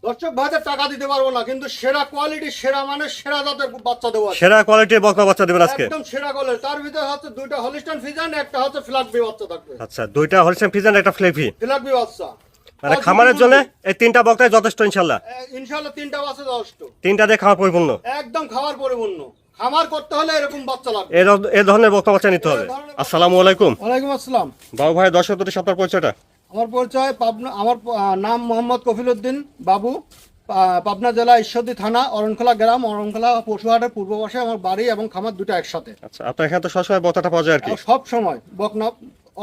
দর্শক ভাইদের টাকা দিতে পারবো না, কিন্তু সেরা কোয়ালিটি, সেরা মানে সেরা জাতের বাচ্চা দেবো আজকে। সেরা কোয়ালিটির বকনা বাচ্চা দেবেন আজকে? একদম সেরা কোয়ালিটি। তার ভিতরে হচ্ছে দুইটা হলিস্টাইন ফ্রিজিয়ান, একটা হচ্ছে ফ্ল্যাগবি বাচ্চা থাকবে। আচ্ছা, দুইটা হলস্টাইন ফ্রিজিয়ান, একটা ফ্লেভি। ফ্ল্যাগবি বাচ্চা মানে খামারের জন্য এই তিনটা বকনাই যথেষ্ট ইনশাআল্লাহ। ইনশাআল্লাহ তিনটা বাচ্চা যথেষ্ট। তিনটা দিয়ে খাওয়ার পরিপূর্ণ। একদম খাবার পরিপূর্ণ। খামার করতে হলে এরকম বাচ্চা লাগবে, এই ধরনের বকনা বাচ্চা নিতে হবে। আসসালামু আলাইকুম। ওয়ালাইকুম আসসালাম। বাবু ভাই, দর্শকদের সাথে আপনার পরিচয়টা? আমার পরিচয় পাবনা, আমার নাম মোহাম্মদ কফিলউদ্দিন বাবু। পাবনা জেলা ঈশ্বরদী থানা অরণখোলা গ্রাম, অরণখোলা পশুহাটের পূর্ব পাশে আমার বাড়ি এবং খামার দুটো একসাথে। আচ্ছা, আপনার এখানে তো সবসময় বকনাটা পাওয়া যায় আর কি? সব সময় বকনা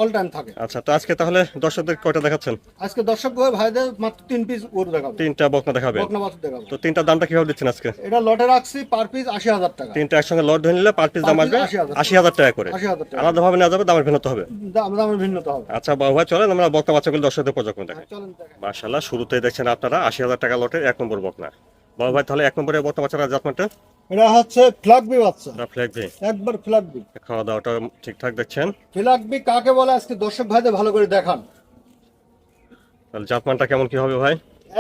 অল টাইম থাকে। আচ্ছা, তো আজকে তাহলে দর্শকদের কয়টা দেখাচ্ছেন? আজকে দর্শক ভাইদের মাত্র 3 পিস গরু দেখাবো। তিনটা বকনা দেখাবেন? বকনা বাছুর দেখাবো। তো তিনটার দামটা কিভাবে দিচ্ছেন আজকে? এটা লটে রাখছি পার পিস 80,000 টাকা। তিনটা একসঙ্গে লট ধরে নিলে পার পিস দাম আসবে 80,000 টাকা করে। 80,000 টাকা। আলাদাভাবে নেওয়া যাবে, দামের ভিন্নতা হবে? দামের ভিন্নতা হবে। আচ্ছা বাবু ভাই, চলেন আমরা বকনা বাচ্চাগুলো দর্শকদের পর্যবেক্ষণ দেখাই। চলেন দেখেন। মাশাআল্লাহ, শুরুতেই দেখছেন আপনারা 80,000 টাকা লটের 1 নম্বর বকনা। বাবু ভাই, তাহলে 1 নম্বরের বকনা বাচ্চার জাতমানটা? এটা হচ্ছে ফ্ল্যাগবি বাচ্চা। ফ্ল্যাগবি। একবার ফ্ল্যাগবি। খাওয়া দাওয়াটা ঠিকঠাক দেখছেন? ফ্ল্যাগবি কাকে বলে আজকে দর্শক ভাইদের ভালো করে দেখান। তাহলে জাতমানটা কেমন কি হবে ভাই?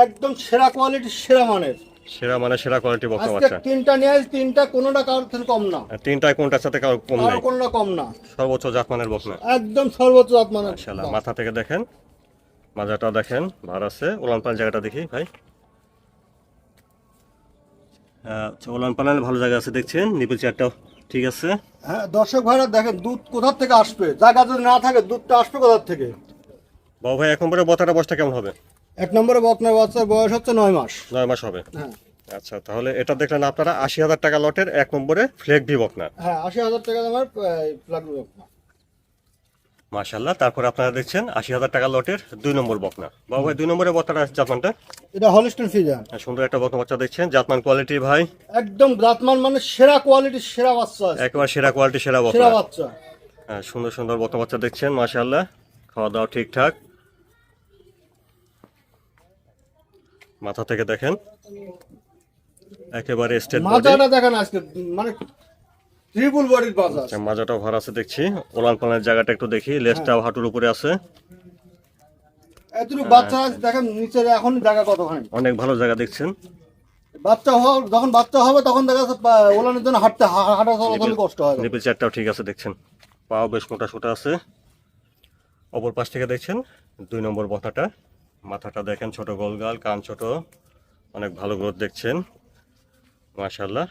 একদম সেরা কোয়ালিটি, সেরা মানের। সেরা মানে সেরা কোয়ালিটি বকনা আজকে বাচ্চা। তিনটা নিয়ে আসি, তিনটা কোনোটা কারোর থেকে কম না। তিনটায় কোনটার সাথে কারো কম নাই? কোনোটা কম না। সর্বোচ্চ জাতমানের বকনা। একদম সর্বোচ্চ জাত মানের। মাশাআল্লাহ, মাথা থেকে দেখেন, মাজাটা দেখেন, ভার আছে। উলান পালান জায়গাটা দেখি ভাই। উলান পালান ভালো জায়গা আছে দেখছেন। নিপুল চেয়ারটাও ঠিক আছে। হ্যাঁ দর্শক ভাইরা দেখেন দুধ কোথা থেকে আসবে, জায়গা যদি না থাকে দুধটা আসবে কোথা থেকে। বাবু ভাই, 1 নম্বরের বকনাটা বয়সটা কেমন হবে? 1 নম্বরে বকনার বাচ্চার বয়স হচ্ছে 9 মাস। 9 মাস হবে। হ্যাঁ আচ্ছা, তাহলে এটা দেখলেন আপনারা 80,000 টাকা লটের 1 নম্বরে ফ্লেগবি বকনা। হ্যাঁ 80,000 টাকা দামের ফ্ল্যাগবি বকনা। মাশাআল্লাহ, তারপর আপনারা দেখছেন 80,000 টাকা লটের 2 নম্বর বকনা। বাবু ভাই, 2 নম্বরের বকনাটা জাতমানটা? এটা হলিস্টাইন ফ্রিজিয়ান। সুন্দর একটা বকনা বাচ্চা দেখছেন। জাতমান কোয়ালিটি ভাই? একদম জাতমান মানে সেরা কোয়ালিটি, সেরা বাচ্চা আছে। একেবারে সেরা কোয়ালিটি, সেরা সেরা বকনা। বাচ্চা। হ্যাঁ, সুন্দর সুন্দর বকনা বাচ্চা দেখছেন। মাশাআল্লাহ, খাওয়া দাওয়া ঠিকঠাক। মাথা থেকে দেখেন, একেবারে স্টেট বডি। মাজাটা দেখেন আজকে মানে ট্রিপল বডির বাচ্চা আছে। মাজাটাও ভরা আছে দেখছি। ওলান পালানের জায়গাটা একটু দেখি। লেজটাও হাঁটুর উপরে আছে। এতটুকু বাচ্চা আছে দেখেন নিচে এখন জায়গা কতখানি। অনেক ভালো জায়গা দেখছেন। বাচ্চা যখন বাচ্চা হবে তখন দেখা যাচ্ছে ওলানের জন্য হাঁটা চলাচল কষ্ট হয়। নিপল চারটাও ঠিক আছে দেখছেন। পাও বেশ মোটা সোটা আছে। অপর পাশ থেকে দেখছেন 2 নম্বর বকনাটা। মাথাটা দেখেন, ছোট গোলগাল, কান ছোট, অনেক ভালো গ্রোথ দেখছেন। মাশাআল্লাহ,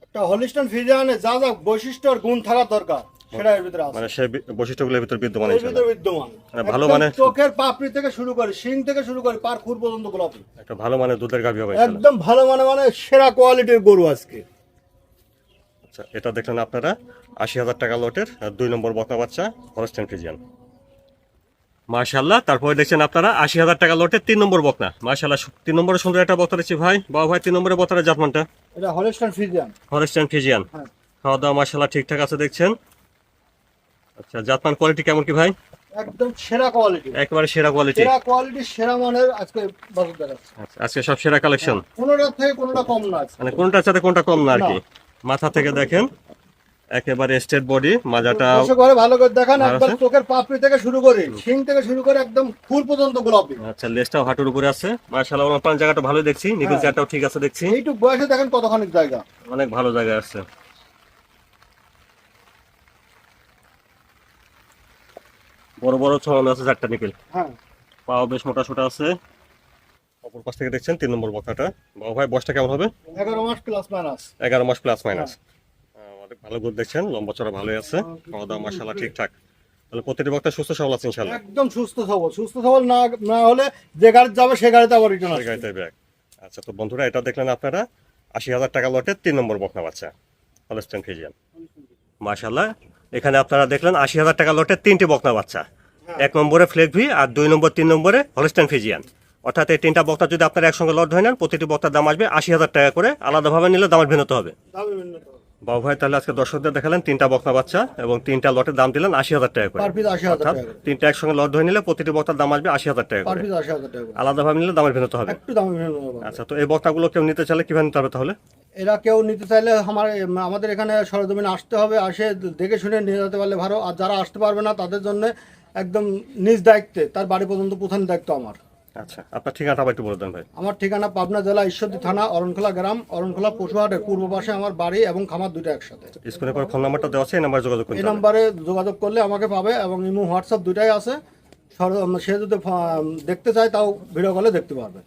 একটা হলিস্টাইন ফ্রিজিয়ানে যা যা বৈশিষ্ট্য আর গুণ থাকা দরকার সেটা এর ভিতরে আছে। মানে সেই বৈশিষ্ট্যগুলোর ভিতর বিদ্যমান এর ইনশাআল্লাহ। ভিতরে বিদ্যমান। মানে ভালো একদম মানে চোখের পাপড়ি থেকে শুরু করে শিং থেকে শুরু করে পার খুর পর্যন্ত গোলাপি। একটা ভালো মানে দুধের গাভী হবে ইনশাআল্লাহ। একদম ভালো মানে সেরা কোয়ালিটির গরু আজকে। আচ্ছা, এটা দেখলেন আপনারা 80,000 টাকা লটের 2 নম্বর বকনা বাচ্চা হলস্টাইন ফ্রিজিয়ান। মাশাআল্লাহ, তারপরে দেখছেন আপনারা 80,000 টাকা লটের 3 নম্বর বকনা। মাশাআল্লাহ, 3 নম্বরে সুন্দর একটা বকনা দেখছি ভাই। বাবা ভাই, 3 নম্বরে বকনার জাতমানটা? এটা হলিস্টাইন ফ্রিজিয়ান। Holstein Friesian. হ্যাঁ। খাওয়া দাওয়া মাশাআল্লাহ ঠিকঠাক আছে দেখছেন। আচ্ছা, জাতমান কোয়ালিটি কেমন কি ভাই? একদম সেরা কোয়ালিটি। একেবারে সেরা কোয়ালিটি। সেরা কোয়ালিটি, সেরা মানের আজকে বাজার দেখাচ্ছে। আচ্ছা, আজকে সব সেরা কালেকশন। কোনোটা থেকে কোনোটা কম না আছে। মানে কোনটার সাথে কোনটা কম না আর কি। মাথা থেকে দেখেন, একেবারে স্ট্রেট বডি, মাজাটা দর্শক ঘরে ভালো করে দেখান। ভালো একবার আছে? চোখের পাপড়ি থেকে শুরু করে শিং থেকে শুরু করে একদম ফুল পর্যন্ত গোলাপি। আচ্ছা, লেজটাও হাঁটুর উপরে আছে। মাশাআল্লাহ, ওনার পান জায়গাটা ভালো দেখছি। নিকুল চারটাও ঠিক আছে দেখছি। এইটুক বয়সে দেখেন কতখানি জায়গা। অনেক ভালো জায়গায় আছে। বড় বড় ছড়ানো আছে 4টা নিকেল। হ্যাঁ পাও বেশ মোটা সোটা আছে। অপর পাশ থেকে দেখছেন 3 নম্বর বকনাটা। বাবু ভাই, বয়সটা কেমন হবে? 11 মাস প্লাস মাইনাস। 11 মাস প্লাস মাইনাস। অনেক ভালো গ্রোথ দেখছেন, লম্বা চড়া ভালোই আছে। খাওয়া দাওয়া মাশাআল্লাহ ঠিকঠাক। তাহলে প্রতিটি বকনা সুস্থ সবল আছে ইনশাআল্লাহ। একদম সুস্থ সবল। সুস্থ সবল না হলে যে গাড়ি যাবে সে গাড়িতে আবার রিটার্ন আসবে। গাড়িতে ব্যাগ। আচ্ছা, তো বন্ধুরা এটা দেখলেন আপনারা 80,000 টাকা লটের 3 নম্বর বকনা বাচ্চা হলস্টাইন ফ্রিজিয়ান। মাশাআল্লাহ, এখানে আপনারা দেখলেন 80,000 টাকা লটের 3টি বকনা বাচ্চা। 1 নম্বরে ফ্লেগভি আর 2 নম্বর 3 নম্বরে হলস্টাইন ফ্রিজিয়ান। অর্থাৎ এই 3টা বকনা যদি আপনারা একসঙ্গে লট ধরে নেন, প্রতিটি বকনার দাম আসবে 80,000 টাকা করে। আলাদাভাবে নিলে দামের ভিন্নতা হবে। দামে ভিন্ন তো। বাবু ভাই, তাহলে আজকে দর্শকদের দেখালেন 3টা বকনা বাচ্চা এবং 3টা লটের দাম দিলেন 80,000 টাকা করে। পার পিস 80,000 অর্থাৎ টাকা করে। 3টা একসঙ্গে লট ধরে নিলে প্রতিটি বকনার দাম আসবে 80,000 টাকা পার করে। পিস 80,000 টাকা করে। আলাদাভাবে নিলে দামের ভিন্নতা হবে। একটু দামে ভিন্ন হবে। আচ্ছা, তো এই বকনাগুলো কেউ নিতে চাইলে কিভাবে নিতে হবে তাহলে? এরা কেউ নিতে চাইলে আমাদের এখানে সরজমিনে আসতে হবে। আসে দেখে শুনে নিয়ে যেতে পারলে ভালো। আর যারা আসতে পারবে না তাদের জন্য একদম নিজ দায়িত্বে তার বাড়ি পর্যন্ত পৌঁছানোর দায়িত্ব আমার। আচ্ছা, আপনার ঠিকানাটা আবার একটু বলে দেন ভাই। আমার ঠিকানা পাবনা জেলা ঈশ্বরদী থানা অরণখোলা গ্রাম অরণখোলা পশুহাটের পূর্ব পাশে আমার বাড়ি এবং খামার দুটো একসাথে। স্ক্রিনে পর ফোন নাম্বারটা দেওয়া আছে, এই নাম্বারে যোগাযোগ করতে এই হবে। নাম্বারে যোগাযোগ করলে আমাকে পাবে এবং ইমো হোয়াটসঅ্যাপ দুটাই আছে। সে যদি দেখতে চায় তাও ভিডিও কলে দেখতে পারবে।